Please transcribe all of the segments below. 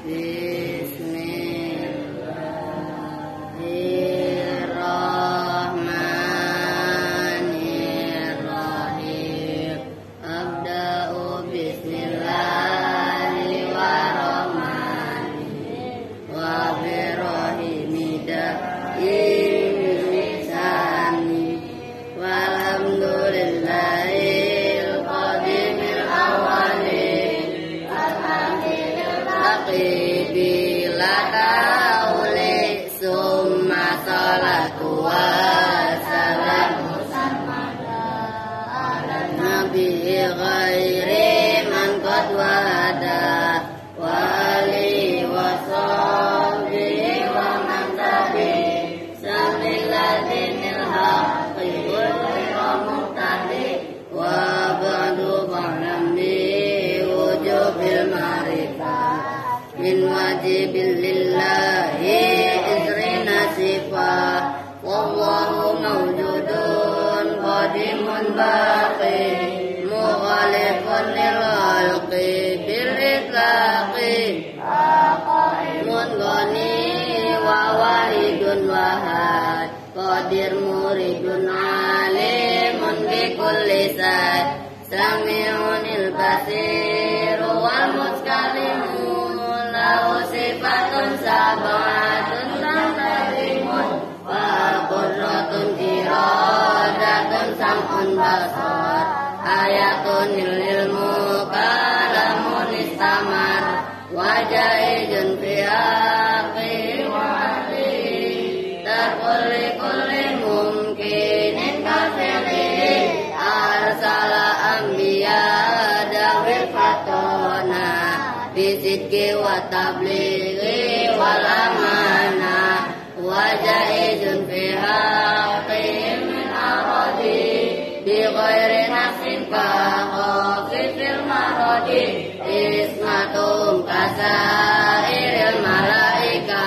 Bismillahirrahmanirrahim. Abda'u bismillahirrahmanirrahim. Wa birahimida insani. Walhamdulillahil qadimil awali. Bila tauli summa salatu wa salamu nabi ghairi man qad wada wa ali wa sahbihi wa man tabi samilladinil haqqi wa muhtadi wa ba'du ba'lam bi wujubil ma'rifah min wajibil lillahi izrina sifat wallahu mawjudun qadimun baqi mughalifun lil khalqi bil itlaqi munghani wa wahidun wahad qadir muridun alimun bi kulli sad sami'unil basir wal mutkallimun lahu sifatun sabatun tantarimun wa qudratun iradatun sam'un basar ayatun ilmu kalamun istamar wajaizun fi haqqi wa hati tarkulli kulli mumkinin kafili arsala anbiya dawil fatona bisidki wa tablighi wal amanah wa jaizun fi haqqihim min aradi bi ghairi nafsin fil maradi ismatum kasairil malaika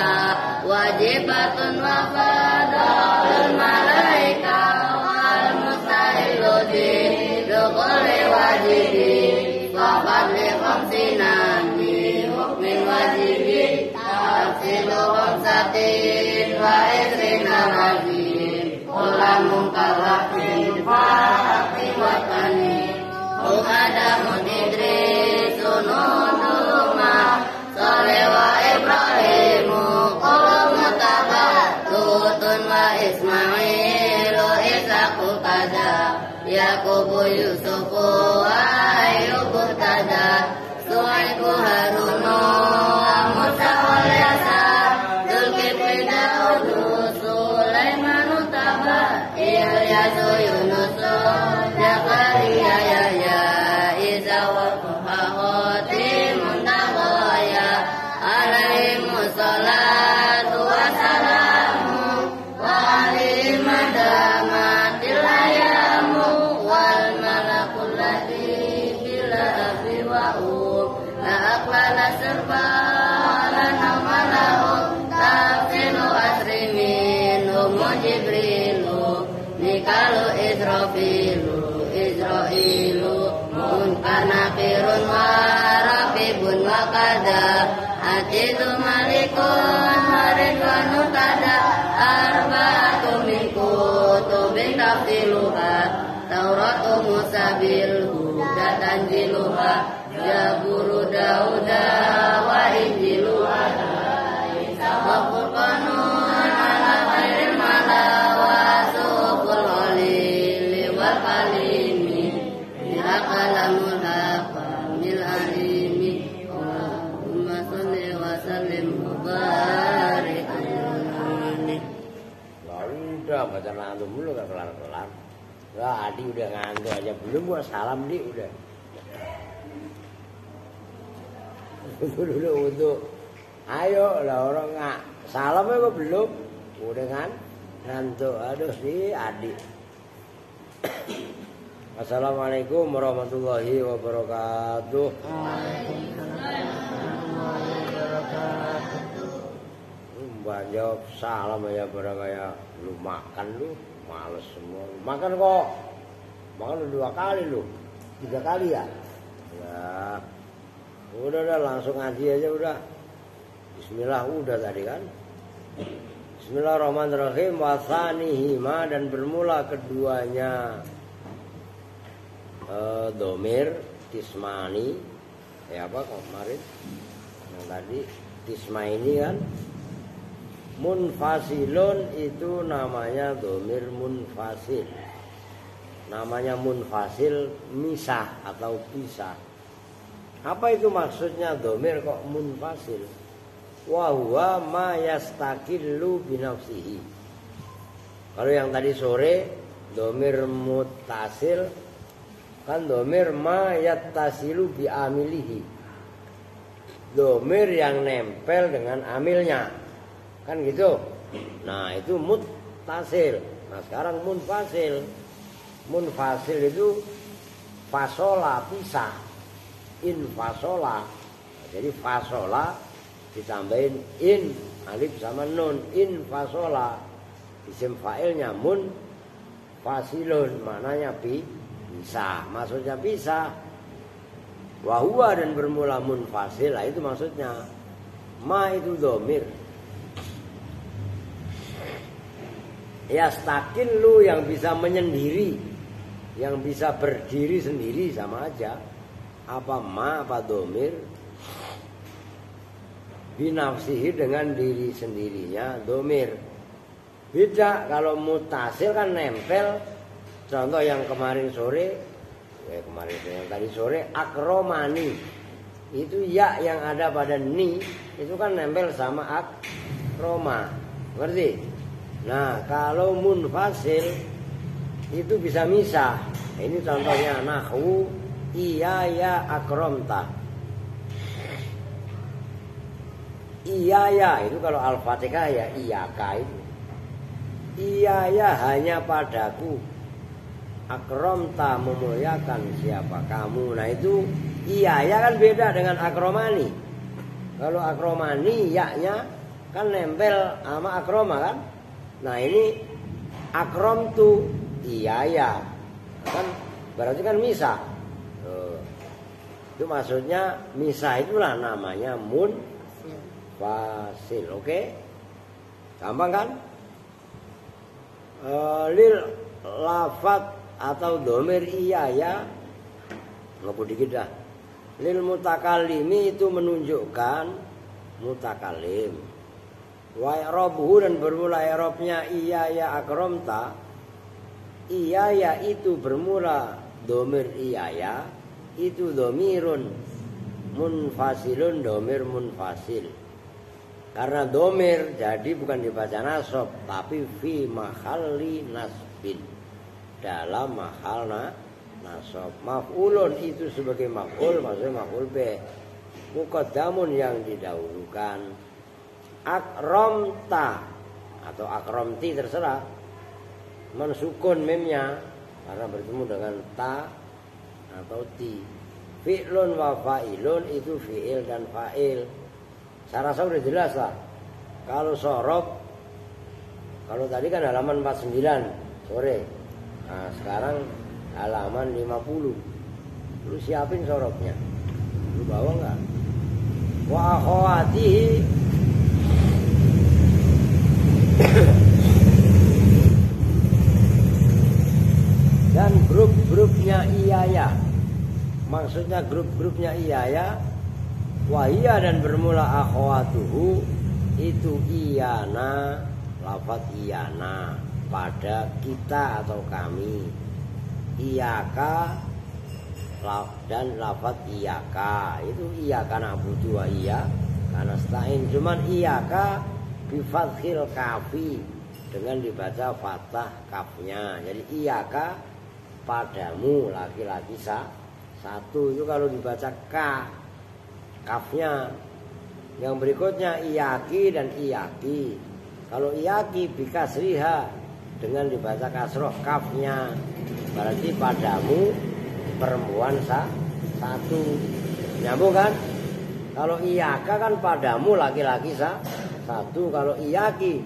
wajibatun wa fadalul malaika wal mustahilu di dukhuli wajibi faqad li khamsinan min wajibi tafsilu khamsatin wa isrina wajib ulamun karafin fa'aqi wa tani Adamun Idrisun Nuhuma Saleh wa Ibrahimu Qulumu Taba Lutun wa Ismailu Isaku kada Yakubu Yusufu wa Ayubu tada Suaiku Haruno Musa wal Yasa Zulkifli Daudu Sulaimanu Taba Ilyasu Yunusu Zakaria Yahya Isa wa Fuhahoti Muntaqaya Alaihimu salatu wassalamu wa alihim adamatil ayamu wal malakul ladhi bila afi wa la aqlala serba la namalahu tafsilu asrimin Jibrilu Mikalu Isra'ilu Munkanakirun wa Rafibun wa kada Atidu malikun waridwanu kada Arba'atu min kutubin tafsiluha Tauratu Musa bil huda tanziluha Zaburu Dauda wa Injiluha Isa wa Qur'anun ala khairil mala wa suqul halili wal kalimi Ya kalamul haqamil alimi Allahumma salli wa sallim mubarak alaihi. Udah baca ngantuk dulu gak kelar-kelar. Lah Adi udah ngantuk aja belum gua salam di udah. Dulu untuk ayo lah orang nggak salam ya kok belum udah kan ngantuk aduh si Adi. Assalamualaikum warahmatullahi wabarakatuh. Mbak jawab salam ya barang kayak lu makan lu males semua makan kok makan lu 2 kali lu 3 kali ya udah langsung ngaji aja udah Bismillah udah tadi kan. Bismillahirrahmanirrahim. Wasanihima, dan bermula keduanya domir tismani. Apa kemarin yang tadi tisma ini kan. Munfasilun itu namanya domir munfasil. Namanya munfasil misah atau pisah. Apa itu maksudnya domir kok munfasil? Wa huwa ma yastakillu binafsihi. Kalau yang tadi sore domir muttasil kan domir ma yattasilu bi amilihi. Domir yang nempel dengan amilnya. Kan gitu. Nah, itu muttasil. Nah, sekarang munfasil. Munfasil itu fasola pisah. Infasola. Nah, jadi fasola ditambahin in, alif sama nun, infasola. Isim fa'ilnya munfasilun, maknanya pisah. Maksudnya pisah. Wa huwa, dan bermula munfasil. Nah, itu maksudnya. Ma itu domir. Yastakillu, yang bisa menyendiri, yang bisa berdiri sendiri, sama aja. Apa ma, apa domir. Binafsihi, dengan diri sendirinya domir. Beda kalau mutasil kan nempel. Contoh yang kemarin sore, yang tadi sore, akromani. Itu ya yang ada pada ni, itu kan nempel sama akroma. Ngerti? Nah, kalau munfasil itu bisa misah. Ini contohnya nahwu iya ya akromta. Iya ya itu kalau al-fatihah ya iyaka itu. Iya ya hanya padaku. Akromta, memuliakan siapa kamu. Nah itu iya ya kan beda dengan akromani. Kalau akromani ya-nya kan nempel sama akroma kan. Nah ini akrom tu iya ya kan berarti kan misah. Itu maksudnya misah, itulah namanya munfasil. Oke? Gampang kan? Lil lafat atau domir iya ya, ngebut dikit dah. Lil mutakalimi itu menunjukkan mutakalim. Wa i'rabuhu, dan bermula i'rabnya iya ya akromta. Iya ya itu bermula domir iya ya, itu domirun munfasilun, domir munfasil. Karena domir jadi bukan dibaca nasab, tapi fi mahalli nasbin, dalam mahal nasab. Maf'ulun itu sebagai maf'ul, maksudnya maf'ul be. Muqaddamun yang didahulukan. Akromta atau akromti terserah, mensukun memnya karena bertemu dengan ta atau ti. Fi'lun wa fa'ilun itu fi'il dan fa'il. Saya rasa udah jelas lah. Kalau sorob, kalau tadi kan halaman 49 sore. Nah sekarang halaman 50. Lu siapin sorobnya. Lu bawa nggak? Wa akhawatihi. Dan grup-grupnya iyaya. Maksudnya grup-grupnya iyaya. Wahia, dan bermula akhwatuhu itu iyana, lafaz iyana pada kita atau kami. Iyaka dan lafaz iyaka itu iyaka na'budu wa iyaka nasta'in. Cuman iyaka bifathil kafi, dengan dibaca fathah kafnya. Jadi iyaka padamu, laki-laki satu. Itu kalau dibaca kafnya. Yang berikutnya iyaki dan iyaki. Kalau iyaki bikasriha, dengan dibaca kasroh kafnya, berarti padamu perempuan satu. Nyambung kan? Kalau iyaka kan padamu laki-laki satu. Kalau iyaki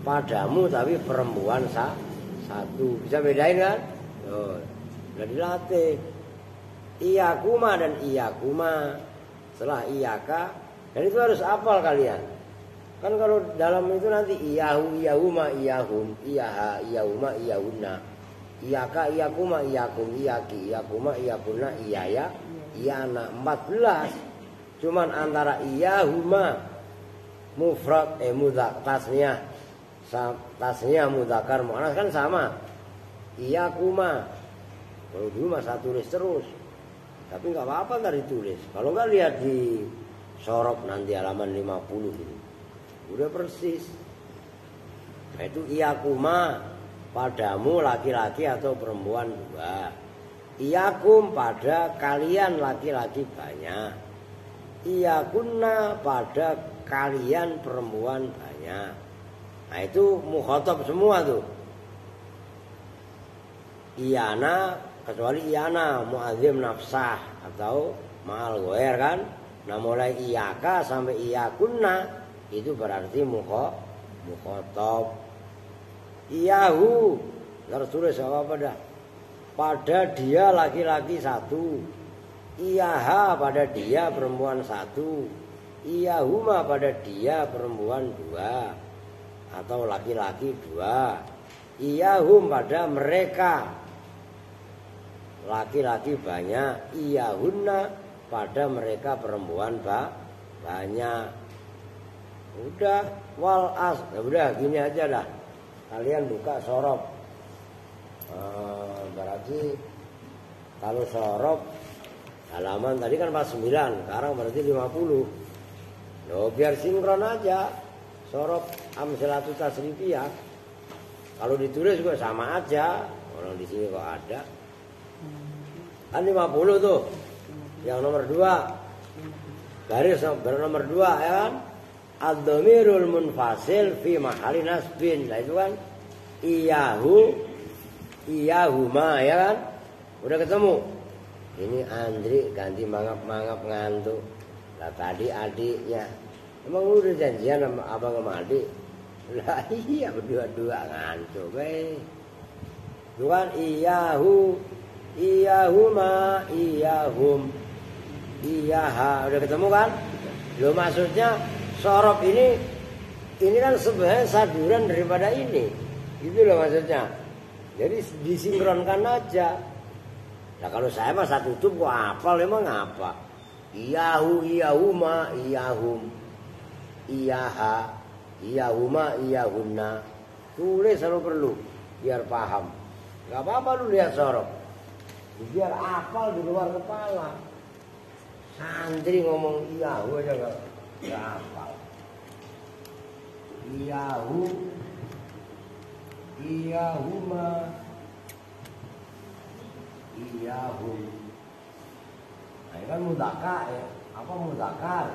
padamu tapi perempuan satu. Bisa bedain kan? Udah dilatih. Iyakuma dan iyakuma. Setelah iyaka Dan itu harus hafal kalian. Kan kalau dalam itu nanti iyahu, iyahuma, iyahum, iyaha, iyahuma, iyahuna, iyaka, iyakuma, iyakum, iyaki, iyakuma, iyakuna, iyaya, iyana. 14. Cuman antara iyahuma mufrad mudzakkar tasniyah mudzakkar muannas kan sama. Iyakuma. Kalau dulu masa tulis terus. Tapi enggak apa-apa entar ditulis. Kalau enggak lihat di sorop nanti halaman 50 gitu. Udah persis. Nah itu iyakuma padamu laki-laki atau perempuan 2. Iyakum pada kalian laki-laki banyak. Iyakunna pada kalian perempuan banyak. Nah itu mukhatab semua tuh. Iyana kecuali iyana mu'adzim nafsah atau ma'al ghair kan. Nah mulai iyaka sampai iyakunna itu berarti mukhatab. Iyahu tertulis apa dah? Pada dia laki-laki 1. Iyaha pada dia perempuan 1. Iyahuma pada dia perempuan 2 atau laki-laki 2. Iyahum pada mereka laki-laki banyak. Iyahunna pada mereka perempuan banyak. Udah wal as. Ya udah gini aja dah. Kalian buka sorop. Berarti kalau sorop halaman tadi kan 49, sekarang berarti 50. Loh biar sinkron aja. Sorop amsalatu tasrifiyah. Kalau ditulis juga sama aja. Orang di sini kok ada. Kan 50 tuh. Yang nomor 2. Garis nomor 2 ya kan? Ad-dhamirul munfasil fi mahali nasbin. Nah itu kan iyahu, iyahuma ya kan? Udah ketemu. Ini Andri ganti mangap-mangap ngantuk. Lah tadi adiknya. Emang lu udah janjian sama abang sama adik? Lah iya berdua-dua ngantuk itu kan iyahu, iyahuma, iyahum, iyaha. Udah ketemu kan? Lo maksudnya sorop ini kan sebenarnya saduran daripada ini. Itu loh maksudnya. Jadi disinkronkan aja. Nah kalau saya mah satu tutup kok hafal emang apa? Iyahu, iyahuma, iyahum, iyaha, iyahuma, iyahunna. Tulis kalau perlu biar paham. Gak apa-apa lu lihat sorop. Biar hafal di luar kepala. Santri ngomong iyahu aja gak hafal. Iyahu, iyahuma, iyahum. Nah ini kan mudzakkar ya. Apa mudzakkar?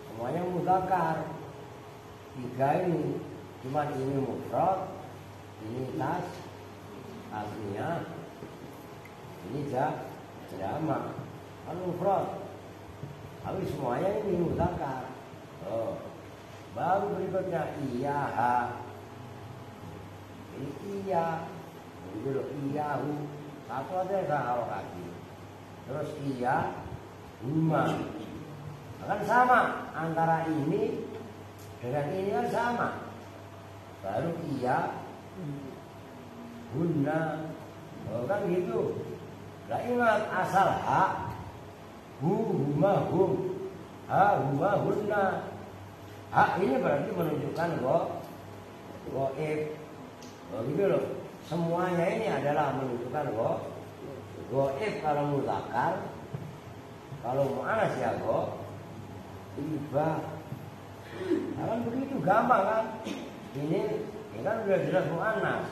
Semuanya mudzakkar. 3 ini. Cuma ini mufrad, ini tasniyah, ini jamak. Kan mufrad. Tapi semuanya ini mudzakkar. Oh. Baru berikutnya iyaha. Ini iya. Ini loh iyahu. Satu aja yang harus kaki. Terus iya huma. Kan sama antara ini dengan ini kan sama. Baru iya hunna. Oh kan gitu. Nah ingat asal ha huma hum ha huma hunna. Ha ini berarti menunjukkan goib. Oh gitu loh. Semuanya ini adalah menunjukkan goib kalau mudzakkar. Kalau muannas ya ibah. Nah, kan begitu gampang kan? Ini kan sudah jelas muannas.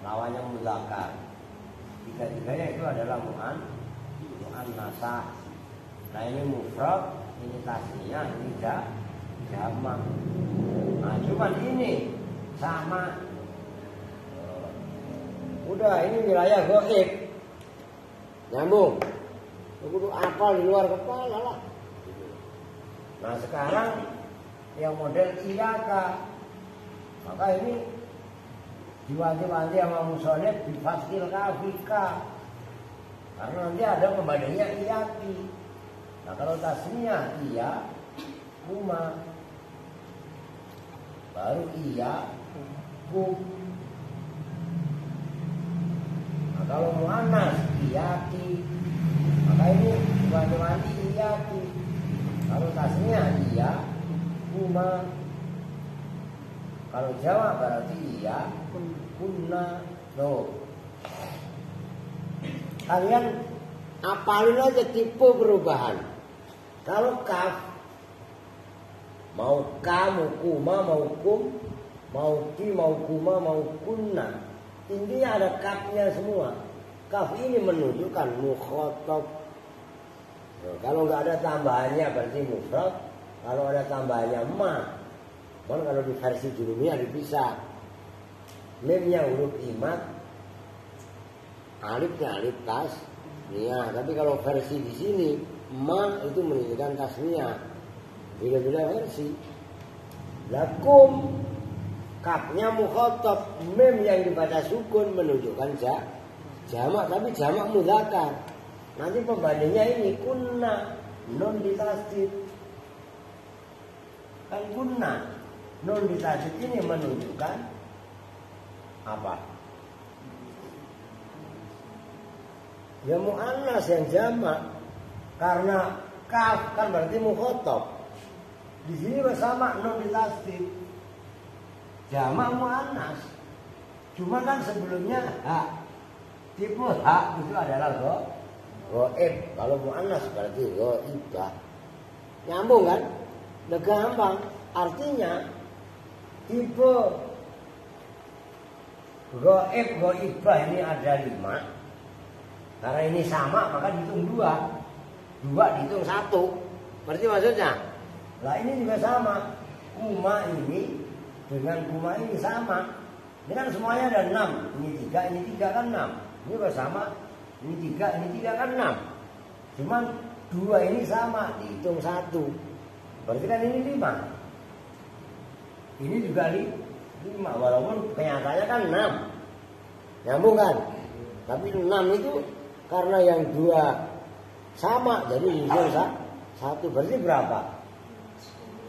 Lawannya mudzakkar. Tiga-tiganya itu adalah muannasah. Nah ini mufrad, ini tasniyah, ini jamak. Nah cuman ini sama. Udah ini wilayah goib. Nyambung. Kudu apal di luar kepala lah. Nah sekarang yang model iyaka. Maka ini diwajib-wajib sama musonef difasil kafika. Karena nanti ada pembandingnya iyaki. Nah kalau tasnya iya kuma, baru iya kum. Nah kalau muannas iyati, maka ini wanti iyati. Kalau tasnya iya kuma, kalau jamak berarti iya kunna. No. Kalian apalin aja tipe perubahan. Kalau kaf, mau ka, mau kuma, mau kum, mau ki, mau kuma, mau kunna, intinya ada kafnya semua. Kaf ini menunjukkan mukhatab. Kalau nggak ada tambahannya berarti mufrad. Kalau ada tambahannya ma. Kan kalau di versi Jurumiyah dipisah. Mimnya huruf imat, alifnya alif tasniyah. Tapi kalau versi di sini ma itu menunjukkan tasniyah. Beda-beda versi. Lakum kafnya mukhatab, mim yang dibaca sukun menunjukkan jamak, tapi jamak mudzakkar. Nanti pembandingnya ini kunna nun ditasdid. Kan kunna nun ditasdid ini menunjukkan apa? Ya muannas yang jamak. Karena kaf kan berarti mukhatab. Di sini bersama nun ditasdid. Jamak muannas. Cuma kan sebelumnya ha. Tipe ha itu adalah ghaib. Kalau muannas berarti ghaibah. Nyambung kan? Udah gampang. Artinya tipe ghaib, ghaibah ini ada 5. Karena ini sama maka dihitung 2. 2 dihitung 1. Berarti maksudnya? Lah ini juga sama. Kuma ini dengan kuma ini sama. Ini kan semuanya ada 6. Ini 3 kan 6. Ini bersama. Ini 3 kan 6. Cuman 2 ini sama dihitung 1. Berarti kan ini 5. Ini juga 5. Walaupun kenyataannya kan 6. Nyambung kan? Tapi 6 itu karena yang 2 sama jadi dihitung 1. Berarti berapa?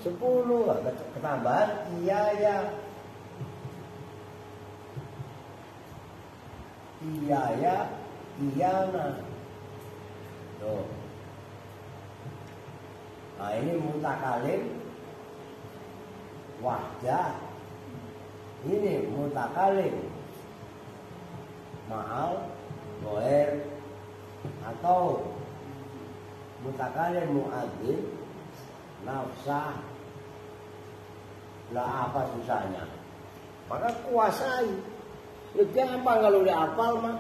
10. Ketambahan iya ya. Iya ya, iyana. Tuh. Nah ini mutakalim wahdah. Ini mutakalim ma'al ghair atau mutakalim muadzin nafsah. Lah apa susahnya? Maka kuasai. Lebih gampang kalau udah hafal mah.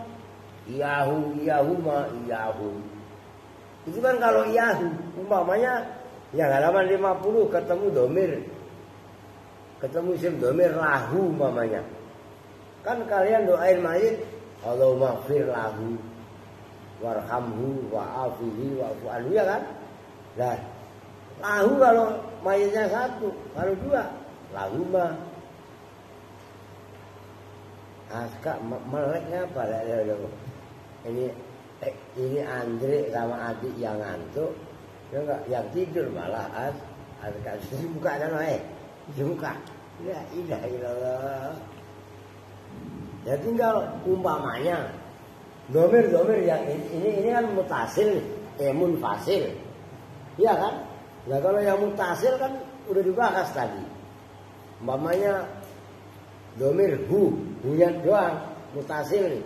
Iyahu ma iyahu. Itu kan kalau iyahu umpamanya yang halaman 50 ketemu domir. Ketemu isim domir lahu umpamanya. Kan kalian doain mayit, Allahumma ighfir lahu warhamhu wa'afihi wa'fu anhu, ya kan? Nah, lahu kalau mayitnya 1, kalau 2 lahu mah. Aska meleknya apa? Ini Andre sama adik yang ngantuk, ya enggak, yang tidur malah Aska buka sana buka. Ya ilah ilallah. Ya tinggal umpamanya domir yang ini kan mutasil, munfasil, iya kan? Nah kalau yang mutasil kan udah dibahas tadi. Umpamanya domir hunya doang mutasil nih.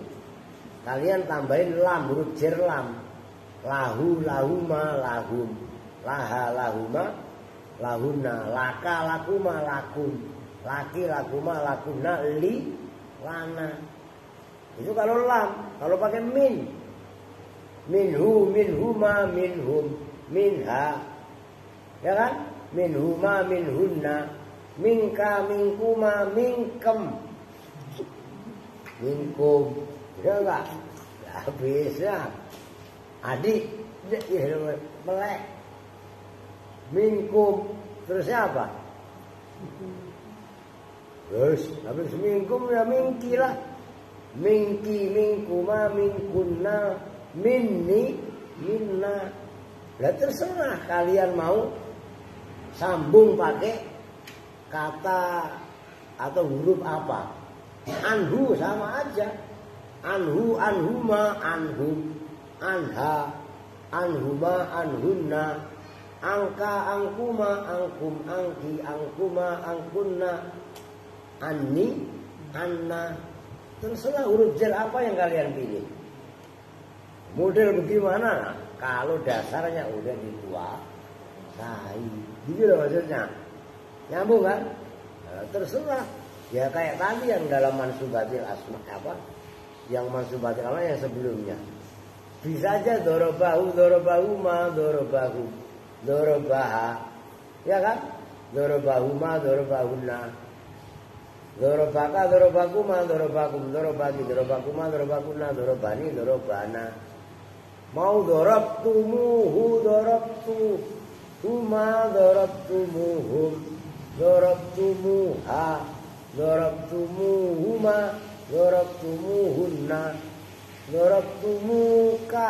Kalian tambahin lam, huruf jer lam. Lahu, lahuma, lahum. Laha, lahuma, lahuna. Laka, lakuma, lakum. Laki, lakuma, lakuna, li, lana. Itu kalau lam. Kalau pakai min. Minhu, minhuma, minhum. Minha. Ya kan? Minhuma, minhunna. Minka, minkuma, minkem. Minkum. Ya enggak? Ya bisa. Adik, melek. Minkum. Terusnya apa? Terus, habis minkum ya minki lah. Minki, minkuma, minkunna, minni, minna. Lah terserah kalian mau sambung pakai kata atau huruf apa. Anhu sama aja. Anhu, anhuma, anhum, anha, anhuma, anhunna, angka, angkuma, angkum, angki, angkuma, angkunna, anni, anna. Terserah huruf jar apa yang kalian pilih. Model bagaimana? Kalau dasarnya udah dikuasai, gitu loh maksudnya. Nyambung kan? Nah, terserah. Ya kayak tadi yang dalam mansubatil asma apa? Yang mansubatil asma yang sebelumnya. Bisa aja dorobahu, dorobahuma, dorobahu, dorobaha, ya kan? Dorobahuma, dorobahuna, dorobaka, dorobakuma, dorobakum, dorobaki, dorobakuma, dorobakuna, dorobani, dorobana. Mau dorobtumuhu, dorobtuhuma, dorobtumuhum, dorobtumuha, dorobtumuhuma, dorobtumuhunna, dorobtumuka,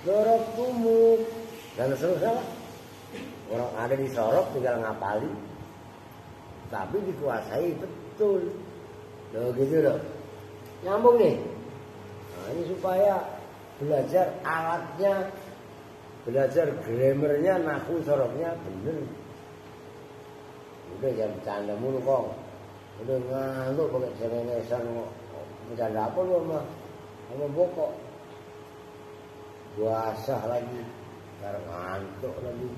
dorobtumuk, dan seterusnya. Orang ada di sorok tinggal ngapali, tapi dikuasai betul. Loh gitu loh. Nyambung nih. Nah, ini supaya belajar alatnya, belajar grammarnya, nahwu soroknya bener. Udah jangan bercanda mulu kong. Udah ngantuk pakai cengengesan kok. Bercanda apa lu sama bokok. Puasa lagi. Sekarang ngantuk lagi.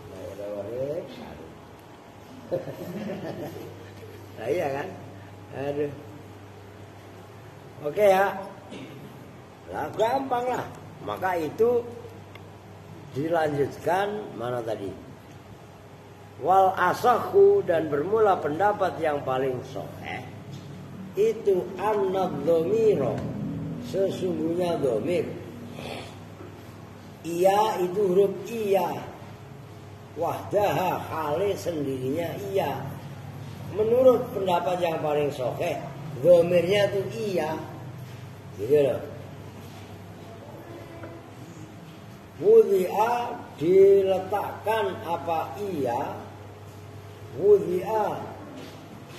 Nah udah waris. Nah iya kan. Aduh. Oke ya. Lah gampang lah. Maka itu dilanjutkan mana tadi? Wal asahu, dan bermula pendapat yang paling sahih itu an-dhamira, sesungguhnya dhamir. Iya itu huruf iya. Wahdaha, hale sendirinya iya. Menurut pendapat yang paling sahih, dhamirnya itu iya. Gitu loh. Wudhi'a, diletakkan apa iya. Wudhi'a,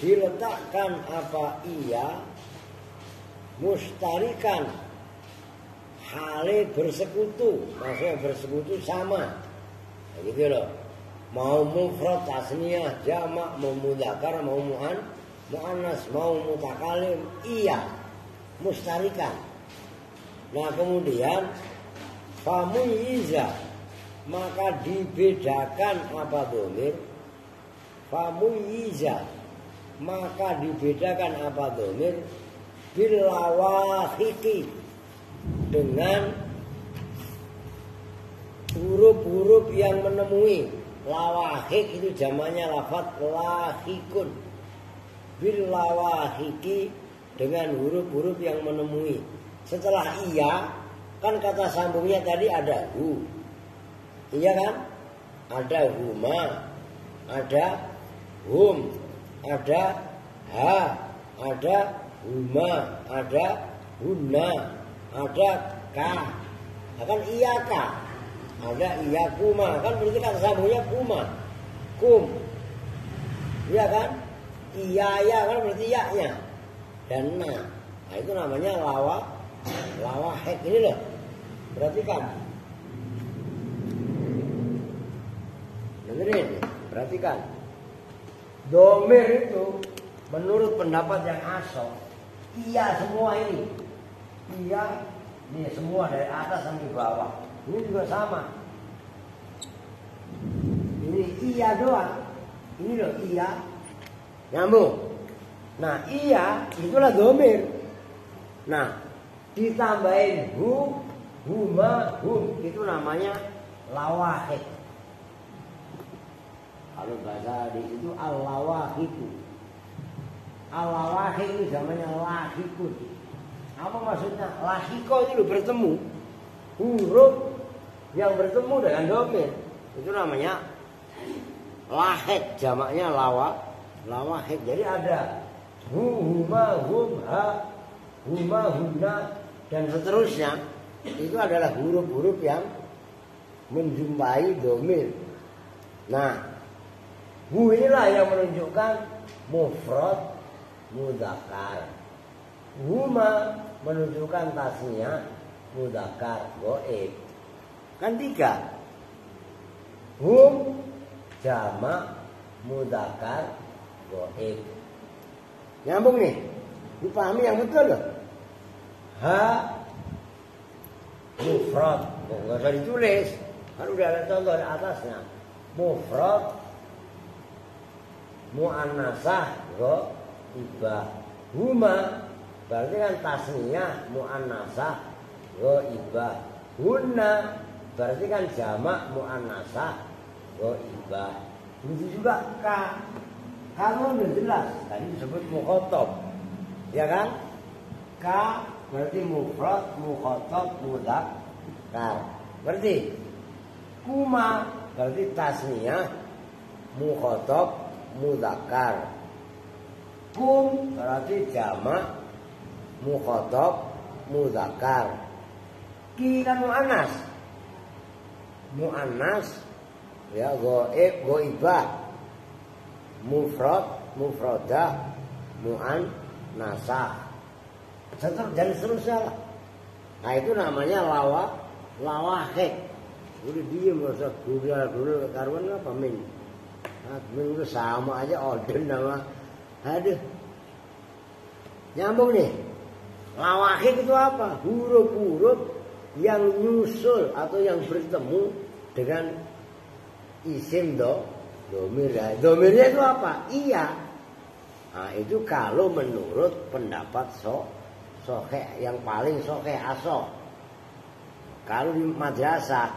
diletakkan apa iya. Mustarikan, hale bersekutu, maksudnya bersekutu sama. Gitu loh. Mau mufrad tasniyah jamak, mau mudzakkar, mau muannas, mau mutakalim, iya. Mustarikan. Nah kemudian famuyiza, maka dibedakan apa dhamir. Famuyiza, maka dibedakan apa dhamir. Bilawahiki, dengan huruf-huruf yang menemui. Lawahik itu jamaknya lafaz lahikun. Bilawahiki, dengan huruf-huruf yang menemui. Setelah iya, kan kata sambungnya tadi ada hu. Iya kan? Ada huma, ada hum, ada ha, ada huma, ada hunna, ada ka. Kan iya ka. Ada iya kuma, kan berarti kata sambungnya kuma. Kum. Iya kan? Iya ya kan berarti ya-nya. Dan na. Nah itu namanya lawahik ini loh. Perhatikan. Dengerin, perhatikan. Dhamir itu menurut pendapat yang asal, iya semua ini. Iya, ini semua dari atas sampai bawah. Ini juga sama. Ini iya doang. Ini loh iya. Nyambung. Nah iya itulah dhamir. Nah ditambahin hu, huma, hum, itu namanya lawahik. Kalau bahasa di situ al-lawahiku. Al-lawahik itu namanya lahikun. Apa maksudnya? Lahiko itu bertemu. Huruf yang bertemu dengan dhamir itu namanya lahik, jamaknya lawahik. Jadi ada hu, huma, hum, ha, huma, hunna, dan seterusnya. Itu adalah huruf-huruf yang menjumpai domir. Nah, hu inilah yang menunjukkan mufrad mudzakkar. Huma menunjukkan tasniyah mudzakkar gaib. Kan 3. Hum jamak mudzakkar gaib. Nyambung nih. Dipahami yang betul loh. Ha mufrad, enggak usah ditulis. Kan udah ada contoh di atasnya. Mufrad muannasah ghaibah. Huma berarti kan tasniyah muannasah ghaibah. Hunna berarti kan jamak muannasah ghaibah. Begitu juga ka. Kalau udah jelas tadi disebut mukhatab. Ya kan? Ka berarti mufrad mukhatab mudzakkar. Berarti kuma berarti tasniyah mukhatab mudzakkar. Kum berarti jamak mukhatab mudzakkar. Ki kan muannas. Muannas ya ghaibah. Mufrad mufradah muannasah. Dan seterusnya lah. Nah itu namanya lawahik. Udah diem gak usah gula karuan apa min. Min udah sama aja order nama. Aduh. Nyambung nih. Lawahik itu apa? Huruf-huruf yang nyusul atau yang bertemu dengan isim domir. Domirnya itu apa? Iya. Nah itu kalau menurut pendapat soheh yang paling soheh aso. Kalau di madrasah,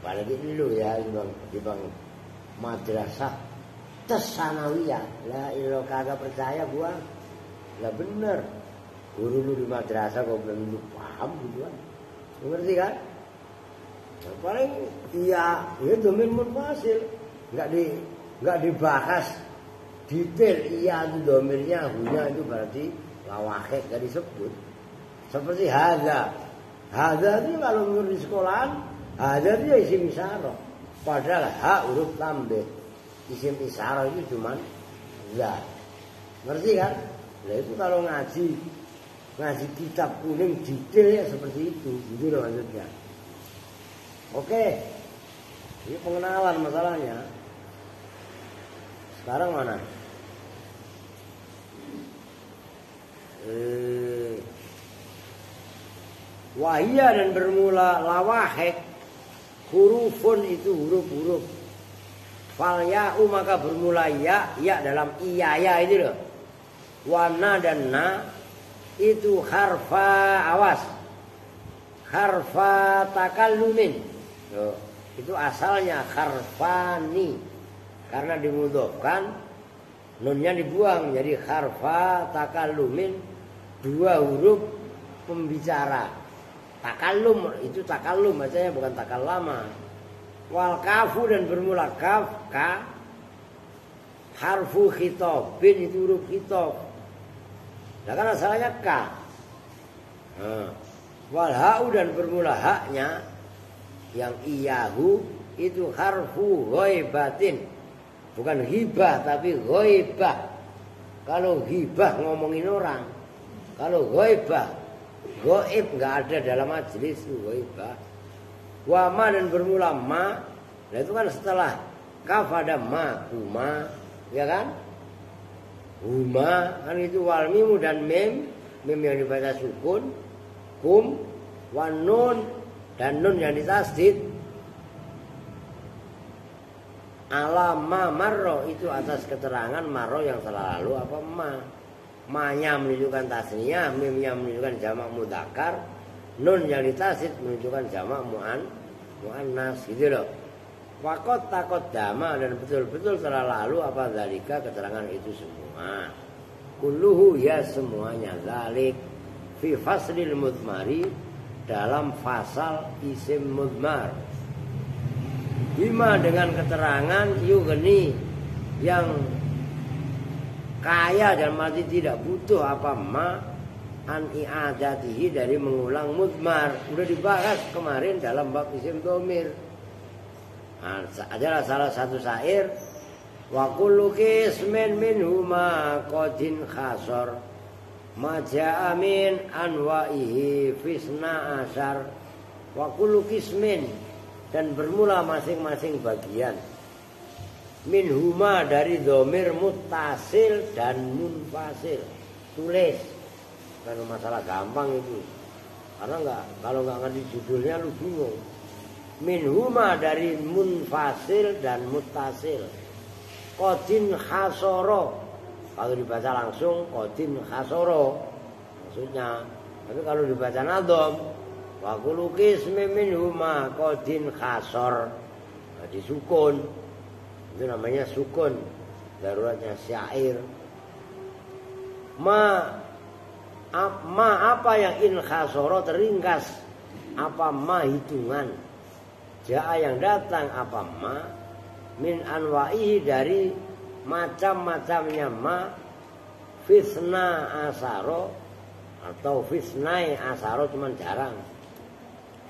apalagi dulu ya di bang madrasah tesanawiyah, lah ilo kagak percaya gua, lah bener. Guru lu di madrasah gua belum paham gituan, ngerti kan? Yang paling iya domir munfasil, nggak dibahas detail iya itu domirnya, hunya itu berarti lawahik gak disebut. Seperti hadza itu kalau menurut di sekolahan hadza itu ya isim isyarah. Padahal ha huruf tambah, isim isyarah itu cuman za. Ngerti kan? Nah itu kalau ngaji kitab kuning detailnya seperti itu, gitu loh maksudnya. Oke, ini pengenalan masalahnya. Sekarang mana? Wahia dan bermula lawahik. Hurufun itu huruf-huruf. Fal ya'u maka bermula ya dalam iya ini loh. Wana dan na itu harfa awas. Harfa takallumin. Loh, itu asalnya harfani. Karena dimudhofkan nunnya dibuang jadi harfa takallumin, 2 huruf pembicara. Takallum itu takallum bacanya bukan takallama. Wal kafu dan bermula kaf ka harfu khitabin itu huruf khitab. Nah kan asalnya ka. Wal ha'u dan bermula haknya yang iyahu itu harfu ghaibatin. Bukan hibah tapi ghaibah. Kalau hibah ngomongin orang. Kalau ghaibah, gaib enggak ada dalam majelis itu ghaibah. Wa ma dan bermula ma. Nah itu kan setelah kaf ada ma, huma, ya kan? Huma kan itu wal mimu dan mim yang dibaca sukun, kum, wan nun dan nun yang ditasdid. Alama marro itu atas keterangan marro yang telah lalu apa ma. Ma-nya menunjukkan tasniyah, mim-nya menunjukkan jamak mudzakkar, nun yang ditasid menunjukkan jamak muannas gitu loh. Waqat taqaddama dan betul-betul telah lalu apa zalika keterangan itu semua. Kulluhu ya semuanya zalik fi faslil mudmari dalam fasal isim mudmar. Bima dengan keterangan yugni yang kaya dan masih tidak butuh apa ma an i'adatihi dari mengulang mudmar. Udah dibahas kemarin dalam bab isim domir. adalah salah satu syair. Wa kullu qismin minhuma qadin khasar maja'a min anwa'ihi fisna asar. Wa kullu qismin, dan bermula masing-masing bagian, minhuma dari dhamir muttasil dan munfasil. Tulis, kan masalah gampang itu, karena kalau nggak ngerti judulnya lu bingung. Minhuma dari munfasil dan muttasil. Qadin khasoro, kalau dibaca langsung qadin khasoro maksudnya. Tapi kalau dibaca nadom, wa kullu qismin minhuma qadin khasor, nah, disukun, itu namanya sukun, daruratnya syair. Ma apa yang in khasoro teringkas, apa ma hitungan, jaa yang datang apa ma, min anwa'ihi dari macam-macamnya ma, fisna asaro atau fisnai asaro cuman jarang,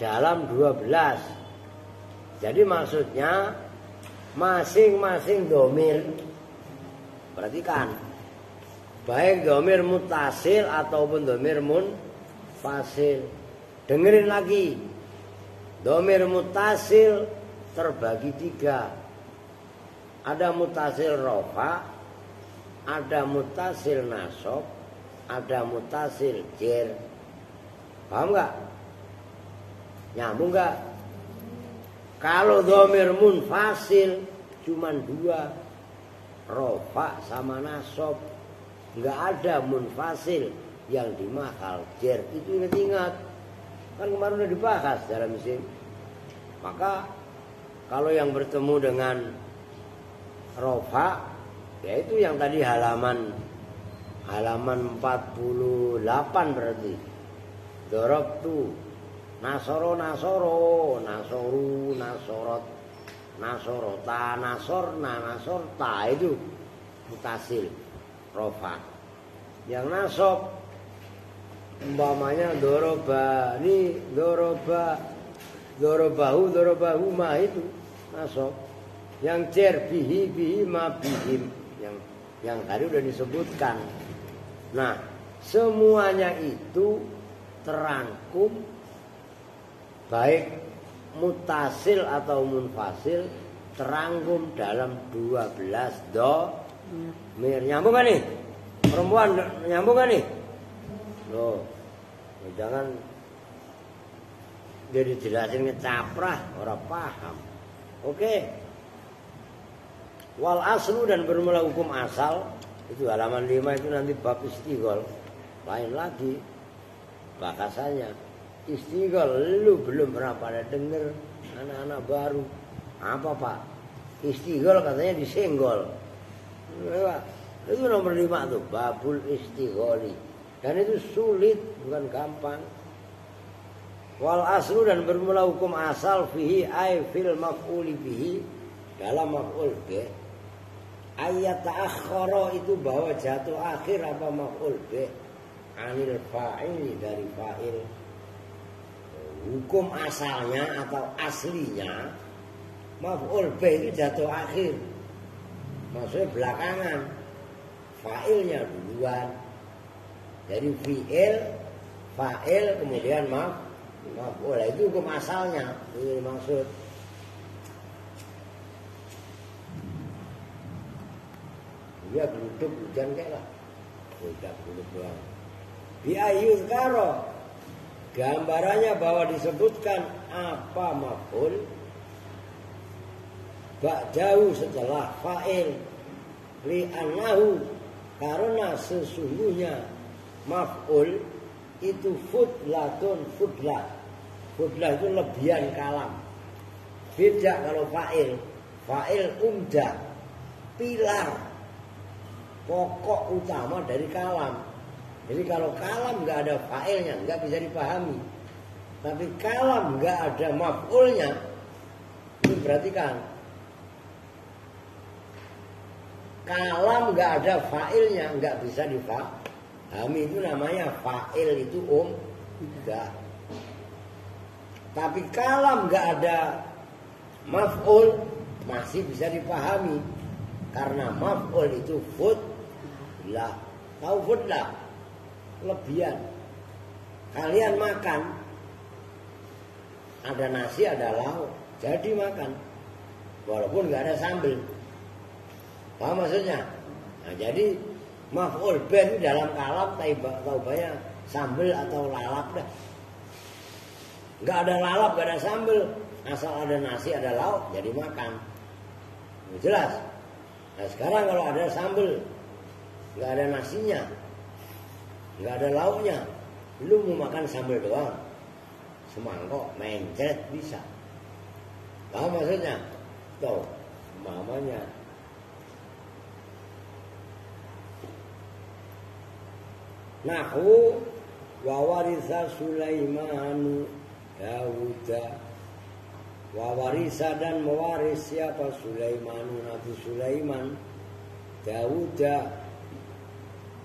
dalam 12. Jadi maksudnya masing-masing domir, perhatikan, baik domir mutasil ataupun domir munfasil. Dengerin lagi, domir mutasil terbagi 3. Ada mutasil rofa, ada mutasil nasab, ada mutasil jer. Paham nggak? Nyambung nggak? Kalau domir munfasil cuman 2, rofa sama nasab. Nggak ada munfasil yang dimakal jer. Itu ingat-ingat, kan kemarin udah dibahas dalam isim. Maka kalau yang bertemu dengan rofa, yaitu yang tadi halaman 48 berarti. Dorobtu nasoro nasoru nasorot nasorota nasorna nasorta, itu mutasil rofa. Yang nasab umpamanya dorobani dorobahu ma, itu nasab. Yang jer bihi ma bihim, yang tadi udah disebutkan. Nah, semuanya itu terangkum, baik mutasil atau munfasil, terangkum dalam 12 domir. Nyambung kan nih? Perempuan nyambung kan nih? Loh, jangan jadi jelasin ngecaprah, orang paham. Oke. Wal aslu, dan bermula hukum asal, itu halaman 5, itu nanti bab istighol. Lain lagi bakasannya. Istighol lu belum pernah pada denger, anak-anak baru. Apa Pak? Istighol katanya disenggol. Itu nomor 5 tuh, babul istigholi. Dan itu sulit, bukan gampang. Wal aslu, dan bermula hukum asal, fihi ay fil maf'uli bihi, dalam maf'ul bi. Ayat ta'akhkhara, itu bahwa jatuh akhir apa maf'ul bi anil fa'ili, dari fa'il. Hukum asalnya atau aslinya maf'ul bi itu jatuh akhir, maksudnya belakangan, fa'ilnya duluan. Jadi fi'il, fa'il, kemudian maf'ul, itu hukum asalnya, itu maksud. Dia geluduk hujan kayak lah, udah geluduk doang. Biayuz karo, gambarannya bahwa disebutkan apa maf'ul ba'dahu, setelah fa'il, li'annahu, karena sesungguhnya maf'ul itu fudlatun, fudlah itu lebihan kalam. Beda kalau fa'il umdah, pilar, pokok utama dari kalam. Jadi kalau kalam nggak ada fa'ilnya nggak bisa dipahami. Tapi kalam nggak ada maf'ulnya, itu berarti kan kalam nggak ada fa'ilnya nggak bisa dipahami. Itu namanya fa'il itu enggak. Tapi kalam nggak ada Maf'ul masih bisa dipahami karena maf'ul itu fudlah. Tahu fudlah? Lebihan. Kalian makan, ada nasi, ada lauk, jadi makan, walaupun nggak ada sambal. Paham maksudnya? Nah, jadi maf'ul ben dalam kalam tahu banyak sambal atau lalap dah. Nggak ada lalap, nggak ada sambal, asal ada nasi, ada lauk, jadi makan. Jelas. Nah sekarang kalau ada sambal, nggak ada nasinya, nggak ada lauknya, lu mau makan sambal doang, semangkok mencret bisa. Paham maksudnya? Tuh, mamanya. Nahu wa warisa Sulaimanu Dawuda. Wa warisa dan mewaris siapa? Sulaimanu, Nabi Sulaiman, Dawuda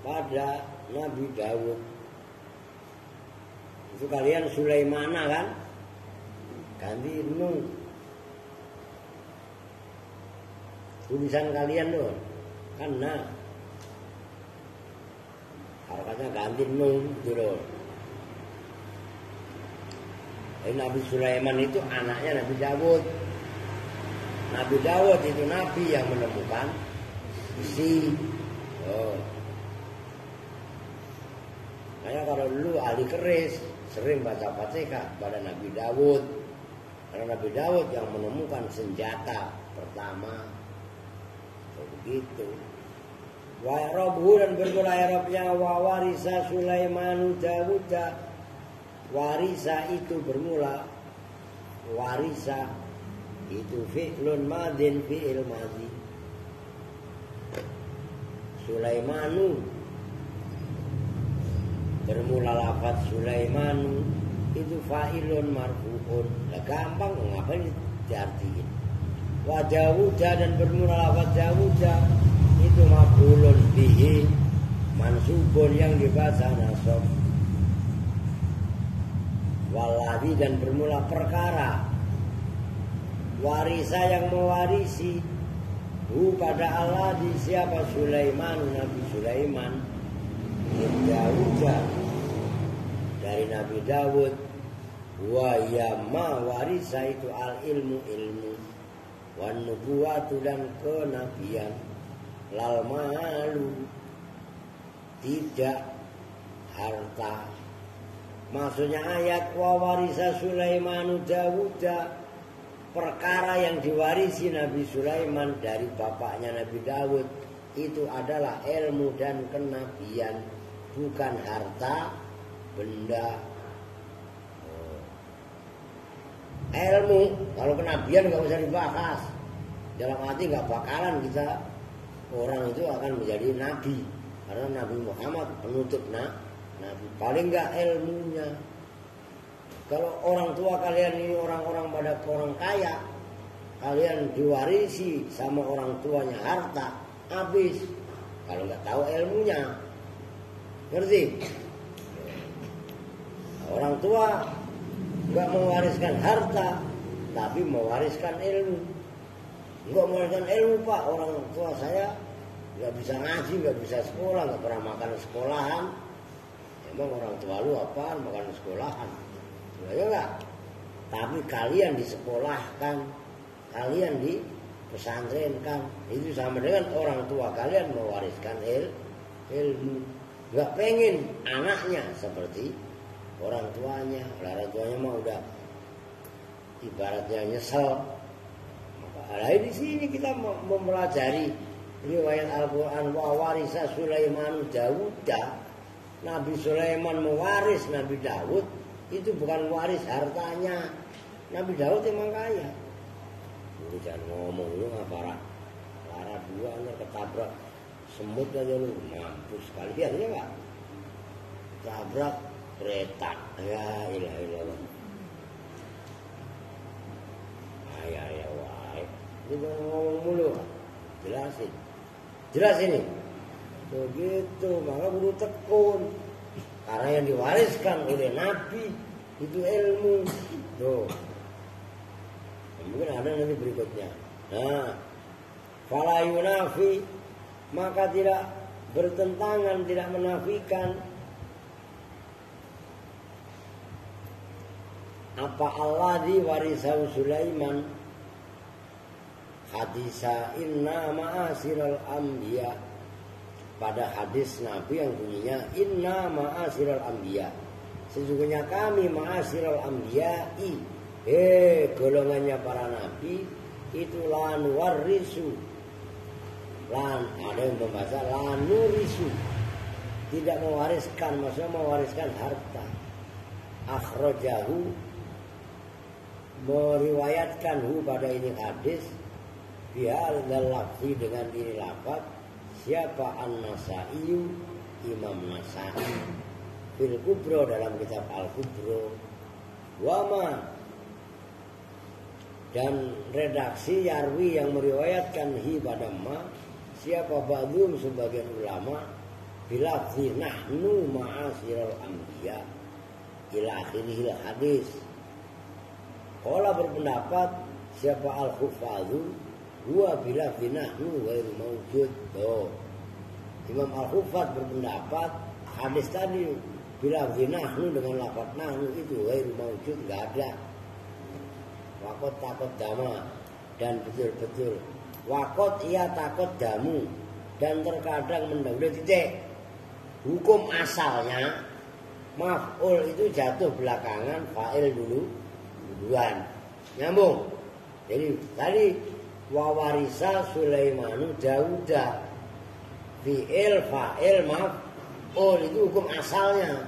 pada Nabi Dawud. Itu kalian Sulaimana kan? Ganti nun. Tulisan kalian tuh kan nah. Harokatnya ganti nun gitu loh. Nabi Sulaiman itu anaknya Nabi Dawud. Nabi Dawud itu nabi yang menemukan isi. Makanya kalau dulu ahli keris sering baca Fatihah pada Nabi Dawud. Karena Nabi Dawud yang menemukan senjata pertama. Begitu. Wa Rabbu dan bermula Arabnya wa warisa Sulaimanu Dawuda. Warisa itu bermula, warisa itu fi'lun madin fi'il madhi. Sulaimanu bermula lafaz Sulaimanu itu fa'ilun marfu'un. Nah, gampang ngapain diartiin. Wa Dawuda dan bermula lafaz Dawuda itu maf'ulun bihi mansubun yang dibaca nasab. Waladhi dan bermula perkara. Warisa yang mewarisi hu pada Allah di siapa? Sulaiman, Nabi Sulaiman. Dawuda dari Nabi Dawud. Wa yama warisa itu al ilmu ilmu. Wan nubuwatu dan kenabian. Lal malu tidak harta. Maksudnya ayat wa warisa Sulaimanu Dawuda, perkara yang diwarisi Nabi Sulaiman dari bapaknya Nabi Dawud itu adalah ilmu dan kenabian, bukan harta benda. Ilmu, kalau kenabian nggak usah dibahas. Dalam arti nggak bakalan kita orang itu akan menjadi nabi, karena Nabi Muhammad penutup nabi. Paling enggak ilmunya. Kalau orang tua kalian ini orang-orang pada orang kaya, kalian diwarisi sama orang tuanya harta, habis. Kalau enggak tahu ilmunya, ngerti? Orang tua enggak mewariskan harta, tapi mewariskan ilmu. Enggak mewariskan ilmu, Pak. Orang tua saya enggak bisa ngaji, enggak bisa sekolah, enggak pernah makan sekolahan. Emang orang tua lu apaan makan sekolahan? Ya enggak. Tapi kalian disekolahkan, kalian dipesantrenkan, itu sama dengan orang tua kalian mewariskan ilmu. Enggak pengen anaknya seperti orang tuanya. Orang tuanya mah udah ibaratnya nyesel. Maka di sini kita mempelajari riwayat Al-Qur'an wa warisa Sulaiman Dawuda. Nabi Sulaiman mewaris Nabi Dawud, itu bukan waris hartanya. Nabi Dawud emang kaya. Lu jangan ngomong lu nggak parah. Parah dua nih ketabrak semut aja lu, mampus kalian ya nggak? Tabrak kereta, ya ilah. Ya wah, lu jangan ngomong mulu, jelasin. Jelas ini. Begitu, maka kudu tekun. Karena yang diwariskan oleh Nabi itu ilmu. Tuh. Mungkin ada nanti berikutnya. Nah, fala yunafi, maka tidak bertentangan, tidak menafikan apa alladzi warisahu Sulaiman hadisa inna ma'asiral anbiya, pada hadis Nabi yang bunyinya inna ma'asiral anbiya, sesungguhnya kami ma'asiral anbiya'i, golongannya para nabi itu lan warisu, lan ada yang membaca lanurisu, tidak mewariskan, maksudnya mewariskan harta. Akhrajahu, meriwayatkan pada ini hadis bihal dan lafzi, dengan ini lafaz. Siapa An-Nasai, Imam Nasai fil Kubro, dalam kitab Al-Kubro. Wama, dan redaksi Yarwi yang meriwayatkan pada ma, siapa ba'dhum sebagian ulama bilafzi nahnu ma'asyiral anbiya ila akhiril hadis. Qala berpendapat siapa al-Khufadhu huwa bilafzi nahnu ghairu mawjud. Imam Al-Khufad berpendapat hadis tadi bilafzi nahnu dengan lafaz nahnu itu ghairu mawjud, enggak ada. Wakot takut dama, dan betul-betul wakot ia takut damu, dan terkadang mendahului titik. Hukum asalnya maf'ul itu jatuh belakangan, fa'il duluan. Nyambung. Jadi tadi wawarisa Sulaimanu Dauda, fi'il fa'il maf'ul itu hukum asalnya.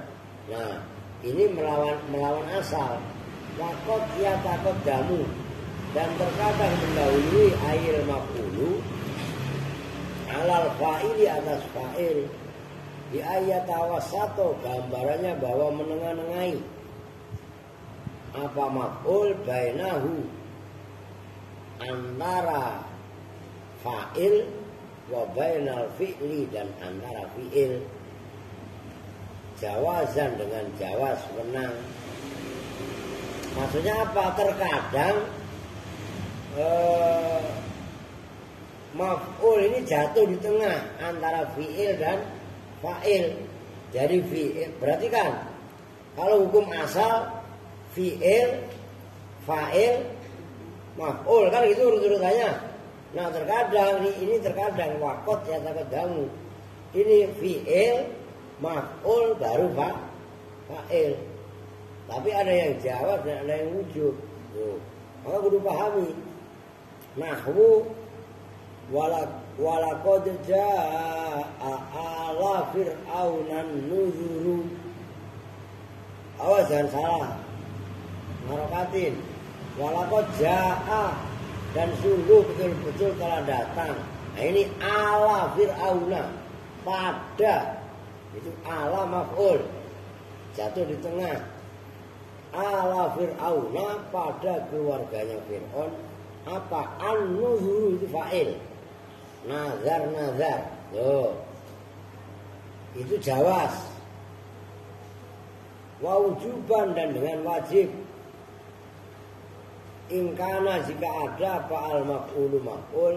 Nah, ini melawan asal. Wakot ia takut damu, dan terkadang mendahului air maf'ulu alal fa'ili, atas fa'il. Di ayat awasato, gambarannya bahwa menengah-nengahi apa maf'ul bainahu, antara fa'il wa bainal fi'li, dan antara fi'il. Jawazan, dengan jawaz, menang. Maksudnya apa? Terkadang maf'ul ini jatuh di tengah antara fi'il dan fa'il. Jadi fi'il, berarti kan kalau hukum asal fi'il, fa'il, maf'ul, kan itu urut-urutannya. Nah terkadang ini terkadang wakot ya takadamu, ini fi'il, maf'ul, baru fa'il. Tapi ada yang jawab dan ada yang wujud. Maka kudu pahami. Nahwu walaqad jaa ala fir'aunan nuzuru. Awas jangan salah. Ngarokatin. Walaqad jaa, dan sungguh betul-betul telah datang. Nah ini ala fir'auna, pada, itu ala maf'ul, jatuh di tengah. Ala fir'auna, pada keluarganya Fir'aun. Apa? An-nuzuru itu fa'il. Nazar. Itu jawaz. Wawujuban, dan dengan wajib. Ingkana, jika ada apa al-maf'ulu maf'ul,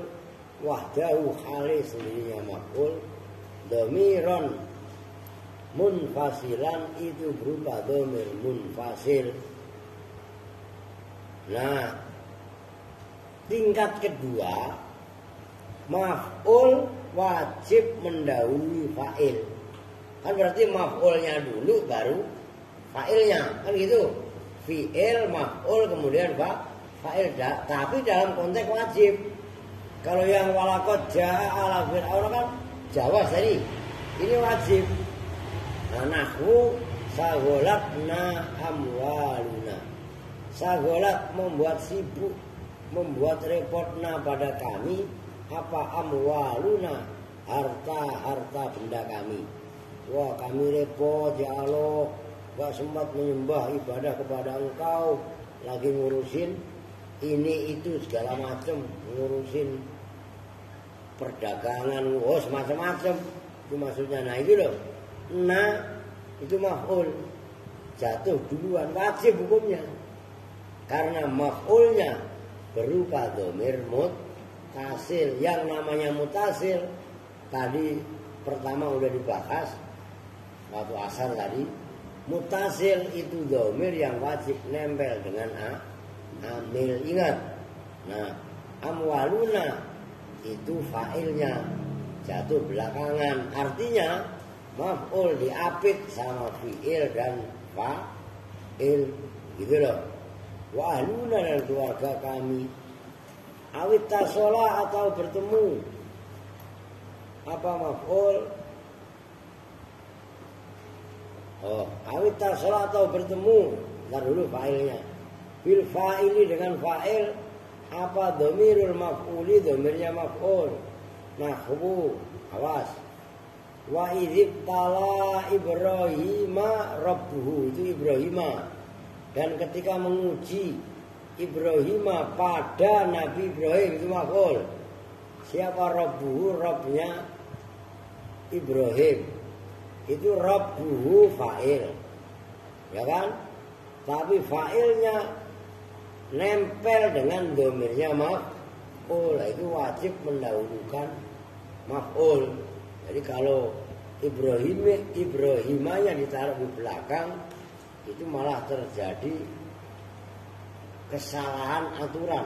wahdahu, khalis sendirinya maf'ul, dhamiron munfasilan, itu berupa dhamir munfasil. Nah, tingkat kedua, maf'ul wajib mendahului fa'il. Kan berarti maf'ulnya dulu baru fa'ilnya, kan gitu. Fi'il, maf'ul, kemudian fa'il. Tapi dalam konteks wajib. Kalau yang walaqad jaa ala fir'auna kan jawaz tadi. Ini wajib. Nahwu sagolatna amwaluna. Sagolat, membuat sibuk, membuat repotna pada kami apa amwaluna, harta benda kami. Wah, kami repot ya Allah, gak sempat menyembah ibadah kepada Engkau, lagi ngurusin ini itu segala macam, ngurusin perdagangan, semacam-macam. Itu maksudnya. Nah itu loh. Nah, itu maf'ul, jatuh duluan, wajib hukumnya. Karena maf'ulnya berupa dhamir mutasil. Yang namanya mutasil tadi pertama udah dibahas waktu asar tadi. Mutasil itu dhamir yang wajib nempel dengan amil. Ingat. Nah, amwaluna itu fa'ilnya jatuh belakangan. Artinya maf'ul diapit sama fi'il dan fa'il. Gitu loh. Wa ahluna dan keluarga kami. Awit tasola atau bertemu. Apa maf'ul? Awit tasola atau bertemu. Ntar dulu fa'ilnya. Bil fa'ili dengan fa'il. Apa dhamirul maf'uli, dhamirnya maf'ul. Nahwu, awas. Wa idzib tala Ibrahima rabbuhu, itu Ibrahima. Dan ketika menguji Ibrahima pada Nabi Ibrahim, itu maf'ul. Siapa rabbuhu? Rabbnya Ibrahim. Itu rabbuhu fa'il. Ya kan? Tapi fa'ilnya nempel dengan dhamirnya maf'ul. Itu wajib mendahulukan maf'ul. Jadi kalau Ibrahimanya ditaruh di belakang, itu malah terjadi kesalahan aturan.